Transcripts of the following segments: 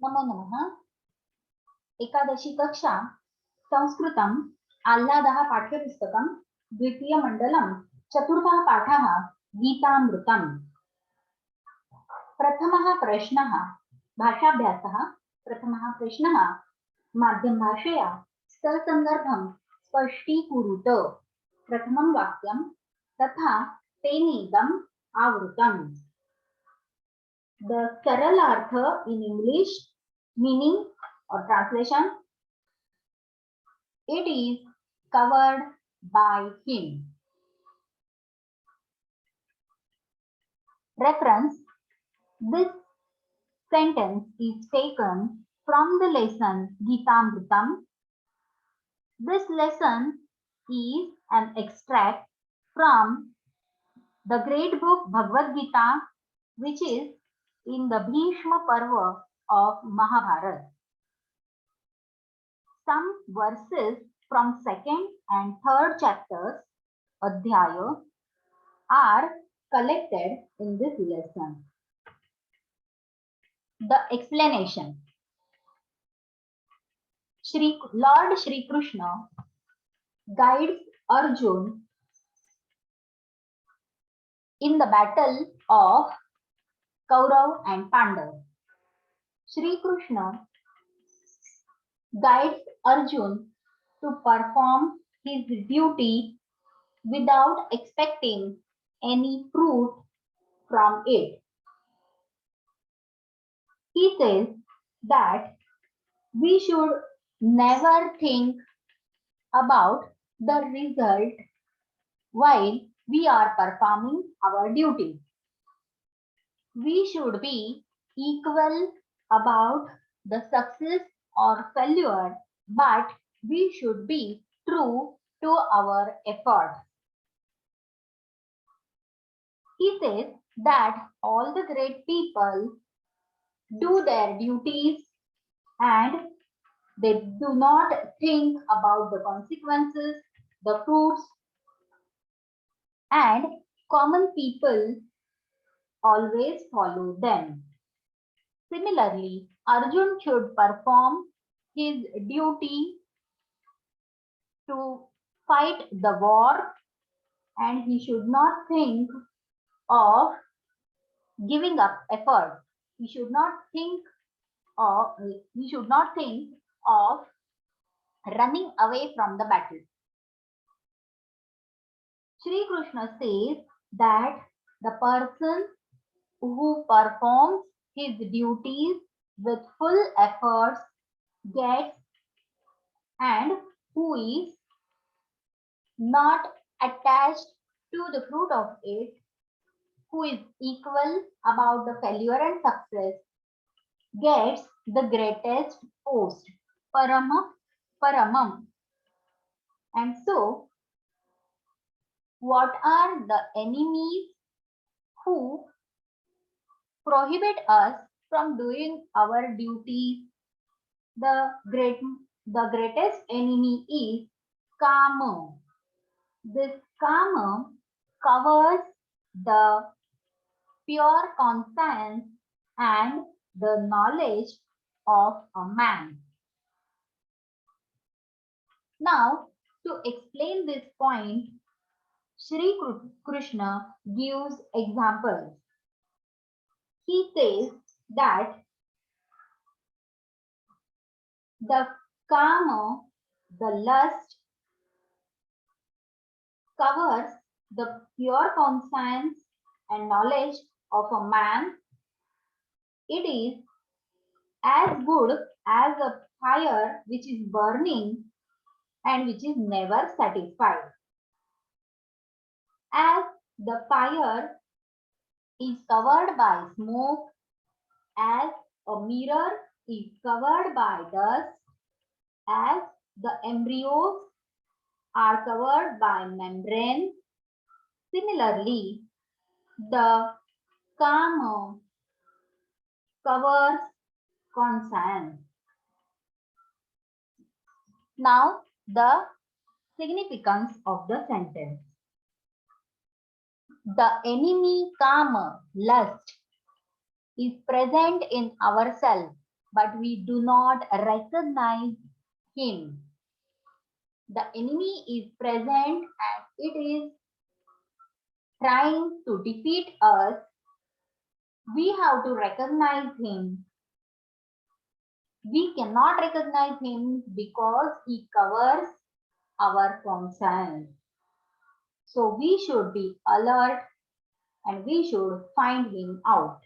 नमो नमः। एकादशी कक्षा संस्कृतम् आह्लादः पाठ्यपुस्तकं द्वितीयमण्डलं चतुर्थः पाठः गीतामृतम्। प्रथमः प्रश्नः भाषाभ्यासः। प्रथमः प्रश्नः माध्यमभाषया ससंदर्भं स्पष्टीकुरुत। प्रथमं वाक्यं तथा तेनेदम् आवृतम्। The Saralartha in English, meaning or translation, it is covered by him. Reference: this sentence is taken from the lesson Geetamritam. This lesson is an extract from the great book Bhagavad Gita, which is in the Bhishma Parva of Mahabharata. Some verses from second and third chapters, Adhyaya, are collected in this lesson. The explanation. Lord Shri Krishna guides Arjuna in the battle of Kaurav and Pandav. Shri Krishna guides Arjuna to perform his duty without expecting any fruit from it. He says that we should never think about the result while we are performing our duty. We should be equal about the success or failure, but we should be true to our effort. He says that all the great people do their duties and they do not think about the consequences, the fruits, and common people always follow them. Similarly, Arjuna should perform his duty to fight the war, and he should not think of giving up effort. He should not think of running away from the battle. Shri Krishna says that the person who performs his duties with full efforts gets, and who is not attached to the fruit of it, who is equal about the failure and success, gets the greatest post, paramam. And so, what are the enemies who prohibit us from doing our duties? The greatest enemy is Kama. This Kama covers the pure conscience and the knowledge of a man. Now, to explain this point, Shri Krishna gives examples. He says that the Kama, the lust, covers the pure conscience and knowledge of a man. It is as good as a fire which is burning and which is never satisfied. As the fire is covered by smoke, as a mirror is covered by dust, as the embryos are covered by membrane, similarly, the Kama covers conscience. Now, the significance of the sentence. The enemy Kama, lust, is present in ourselves but we do not recognize him. The enemy is present and it is trying to defeat us. We have to recognize him. We cannot recognize him because he covers our conscience. So we should be alert and we should find him out.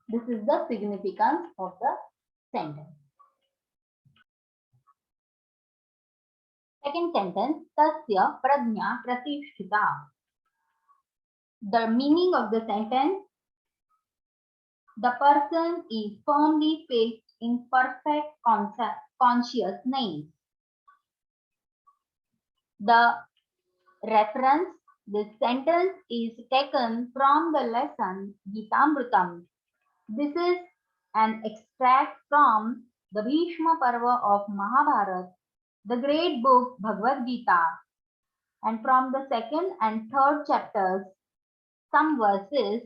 This is the significance of the sentence. Second sentence, tasya prajna pratisthita. The meaning of the sentence, the person is firmly fixed in perfect consciousness. The reference, this sentence is taken from the lesson Geetamritam. This is an extract from the Bhishma Parva of Mahabharata, the great book Bhagavad Gita, and from the second and third chapters, some verses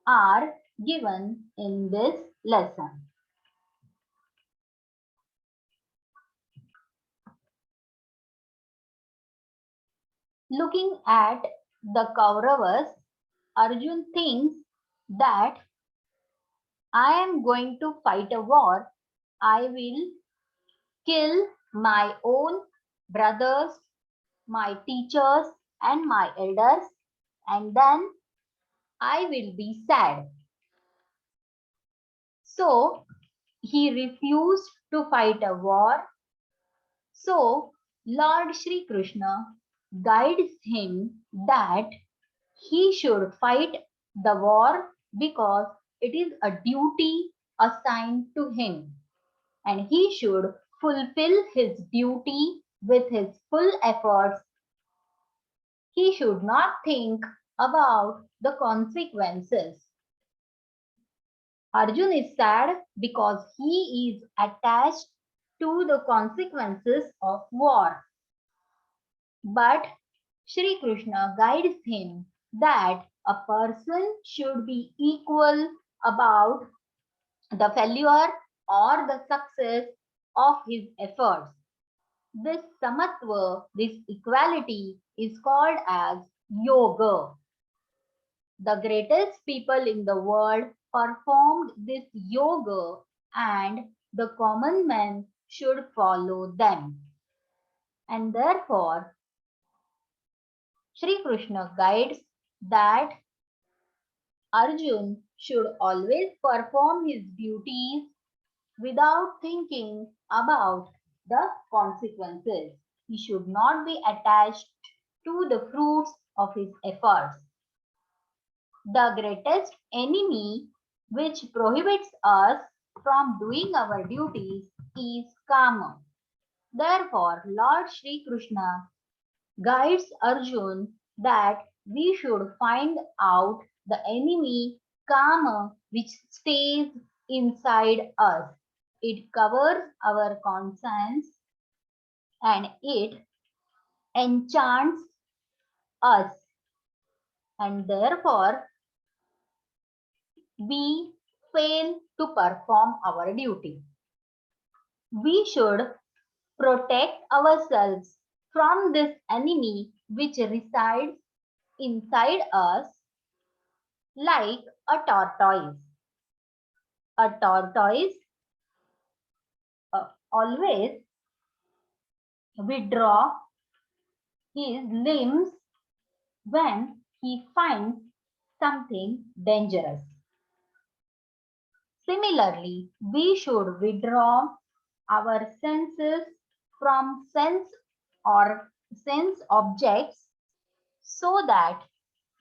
are given in this lesson. Looking at the Kauravas, Arjun thinks that I am going to fight a war. I will kill my own brothers, my teachers, and my elders, and then I will be sad. So he refused to fight a war. So Lord Shri Krishna guides him that he should fight the war because it is a duty assigned to him and he should fulfill his duty with his full efforts. He should not think about the consequences. Arjun is sad because he is attached to the consequences of war. But Shri Krishna guides him that a person should be equal about the failure or the success of his efforts. This samatva, this equality is called as yoga. The greatest people in the world performed this yoga and the common man should follow them. And therefore, Shri Krishna guides that Arjun should always perform his duties without thinking about the consequences. He should not be attached to the fruits of his efforts. The greatest enemy which prohibits us from doing our duties is karma. Therefore, Lord Shri Krishna guides Arjun that we should find out the enemy karma which stays inside us. It covers our conscience and it enchants us, and therefore we fail to perform our duty. We should protect ourselves from this enemy which resides inside us like a tortoise. A tortoise always withdraw his limbs when he finds something dangerous. Similarly, we should withdraw our senses from sense or sense objects so that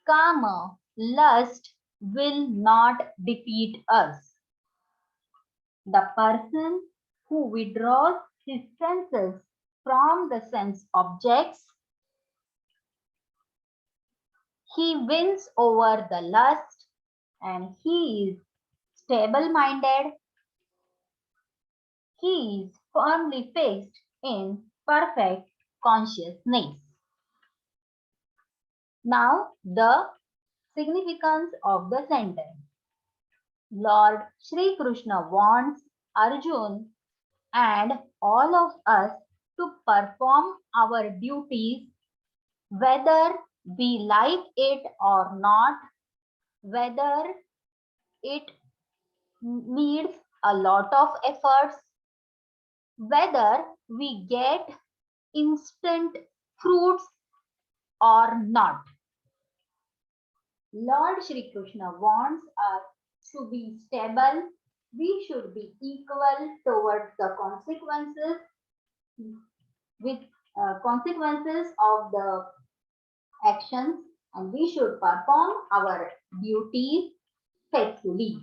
karma, lust will not defeat us. The person who withdraws his senses from the sense objects, he wins over the lust and he is stable-minded. He is firmly fixed in perfect consciousness. Now, the significance of the sentence. Lord Shri Krishna wants Arjun and all of us to perform our duties whether we like it or not, whether it needs a lot of efforts, whether we get instant fruits or not. Lord Shri Krishna wants us to be stable. We should be equal towards the consequences with consequences of the actions, and we should perform our duties faithfully.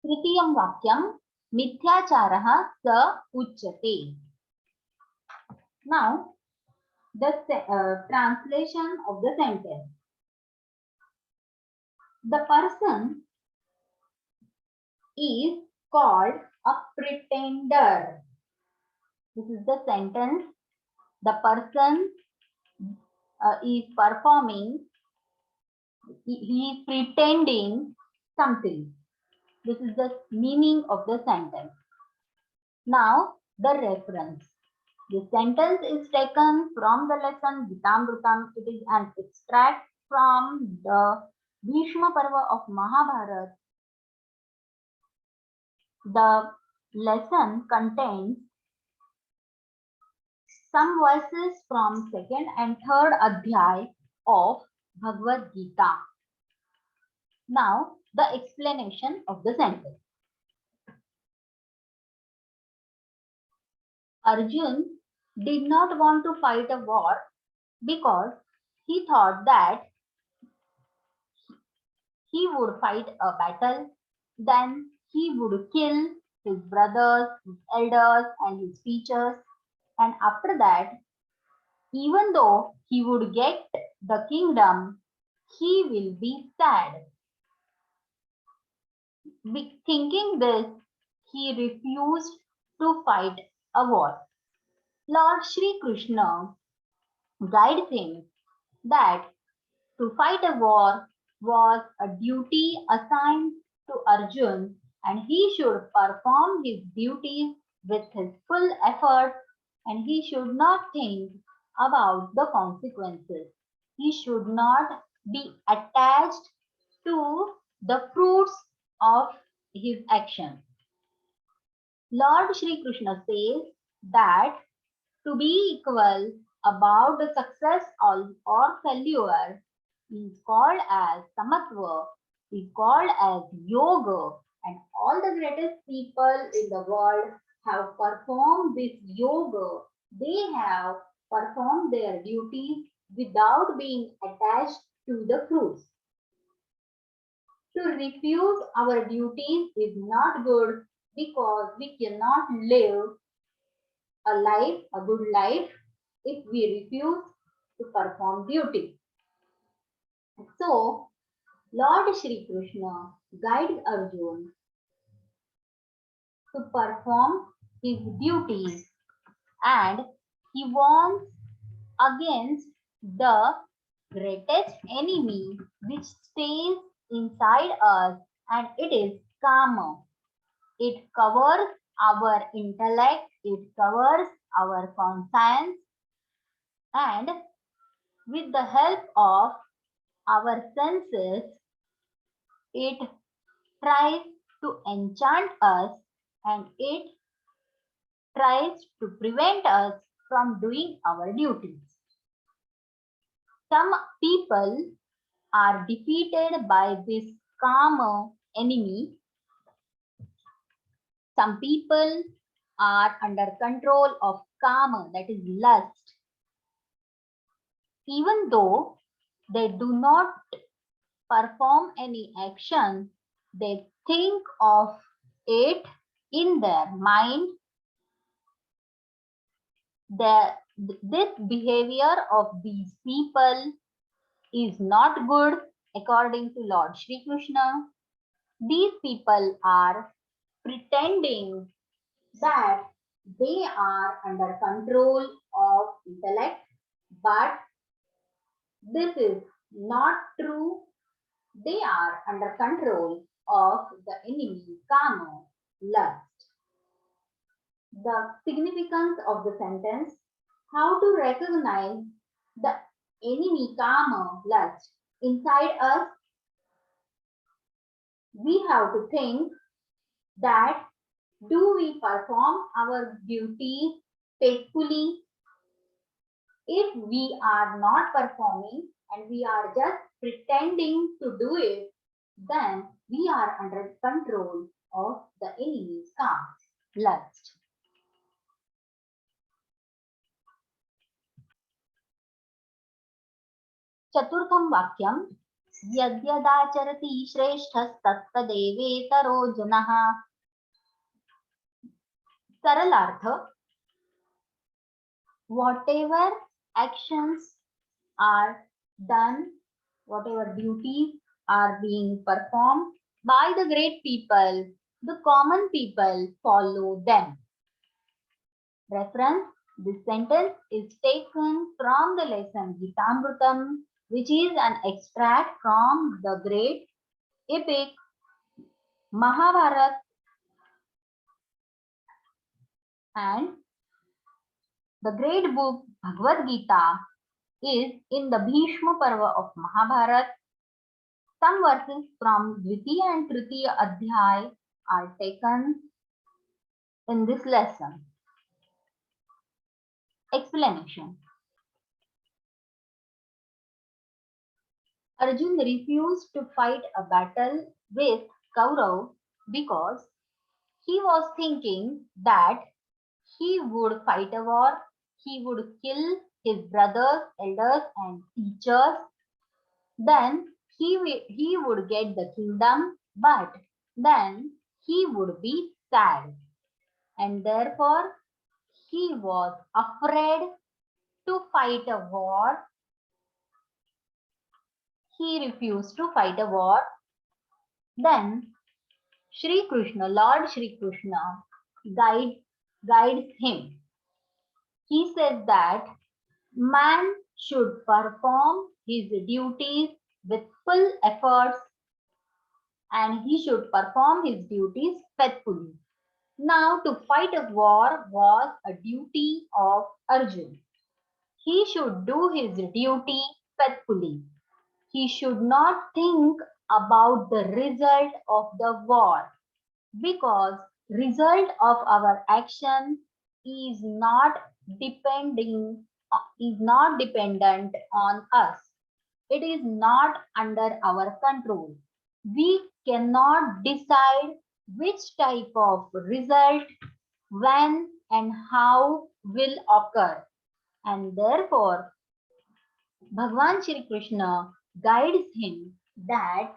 तृतीयं वाक्यं मिथ्याचारः स उच्यते. Now, the translation of the sentence. The person is called a pretender. This is the sentence. The person is performing, he is pretending something. This is the meaning of the sentence. Now, the reference. The sentence is taken from the lesson Geetamritam. It is an extract from the Bhishma Parva of Mahabharata. The lesson contains some verses from second and third adhyay of Bhagavad Gita. Now, the explanation of the sentence. Arjun did not want to fight a war because he thought that he would fight a battle, then he would kill his brothers, his elders, and his teachers, and after that, even though he would get the kingdom, he will be sad. Thinking this, he refused to fight a war. Lord Shri Krishna guides him that to fight a war was a duty assigned to Arjun, and he should perform his duties with his full effort, and he should not think about the consequences. He should not be attached to the fruits of his action. Lord Shri Krishna says that to be equal about the success or failure is called as samatva, is called as yoga, and all the greatest people in the world have performed this yoga. They have performed their duties without being attached to the fruits. To refuse our duties is not good because we cannot live a life, a good life, if we refuse to perform duty. So, Lord Shri Krishna guides Arjuna to perform his duties, and he warns against the greatest enemy which stays inside us, and it is karma. It covers our intellect, it covers our conscience, and with the help of our senses, it tries to enchant us, and it tries to prevent us from doing our duties. Some people are defeated by this karma enemy. Some people are under control of karma, that is lust. Even though they do not perform any action, they think of it in their mind. This behavior of these people is not good according to Lord Shri Krishna. These people are pretending that they are under control of intellect, but This is not true. They are under control of the enemy, kama, lust. The significance of the sentence, how to recognize the enemy, kama, lust inside us. We have to think that do we perform our duties faithfully? If we are not performing and we are just pretending to do it, then we are under control of the enemy's kama, lust. चतुर्थं वाक्यं यद्यदाचरति श्रेष्ठस्तत्तदेवेतरो जनः. सरलार्थ, whatever actions are done, whatever duties are being performed by the great people, the common people follow them. Reference, this sentence is taken from the lesson Geetamritam, which is an extract from the great epic Mahabharata, and the great book Bhagavad Gita is in the Bhishma Parva of Mahabharata. Some verses from Dvitiya and Tritiya Adhyay are taken in this lesson. Explanation. Arjun refused to fight a battle with Kaurav because he was thinking that he would fight a war, he would kill his brothers, elders and teachers, then he would get the kingdom, but then he would be sad, and therefore he was afraid to fight a war. He refused to fight a war. Then Shri Krishna, Lord Shri Krishna guides him. He says that man should perform his duties with full efforts and he should perform his duties faithfully. Now, to fight a war was a duty of Arjun. He should do his duty faithfully. He should not think about the result of the war, because result of our action is not dependent on us. It is not under our control. We cannot decide which type of result, when and how will occur, and therefore Bhagwan Shri Krishna guides him that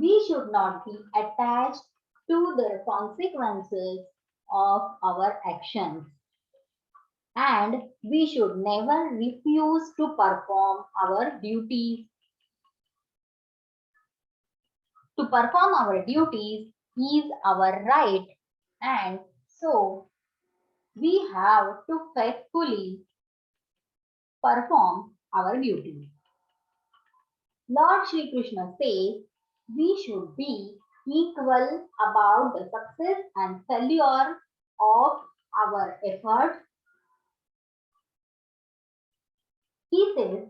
we should not be attached to the consequences of our actions, and we should never refuse to perform our duties. To perform our duties is our right, and so we have to faithfully perform our duties. Lord Shri Krishna says we should be equal about the success and failure of our efforts. He says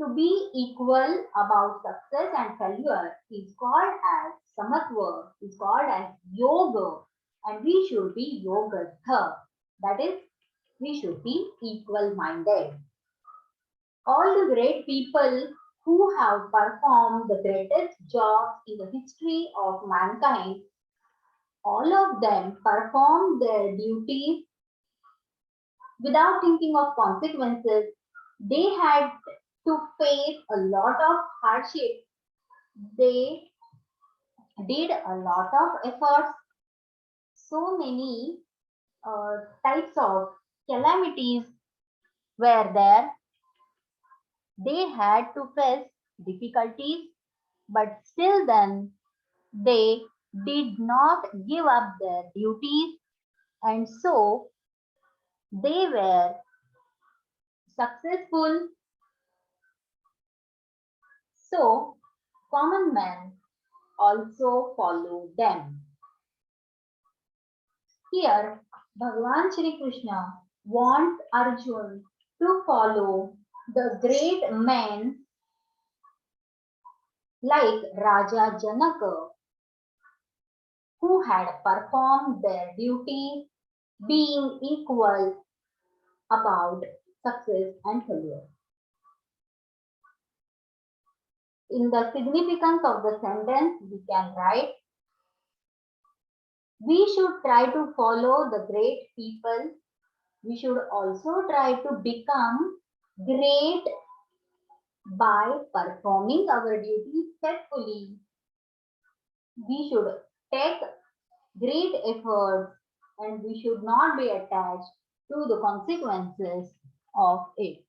to be equal about success and failure is called as samatva, is called as yoga, and we should be yogatha. That is, we should be equal-minded. All the great people who have performed the greatest jobs in the history of mankind, all of them performed their duties without thinking of consequences. They had to face a lot of hardship. They did a lot of efforts. So many types of calamities were there. They had to face difficulties, but still then they did not give up their duties, and so they were successful So common men also follow them. Here, Bhagavan Shri Krishna wants Arjun to follow the great men like Raja Janaka, who had performed their duty, being equal about success and failure. In the significance of the sentence, we can write, we should try to follow the great people. We should also try to become great by performing our duties faithfully. We should take great efforts and we should not be attached to the consequences of it.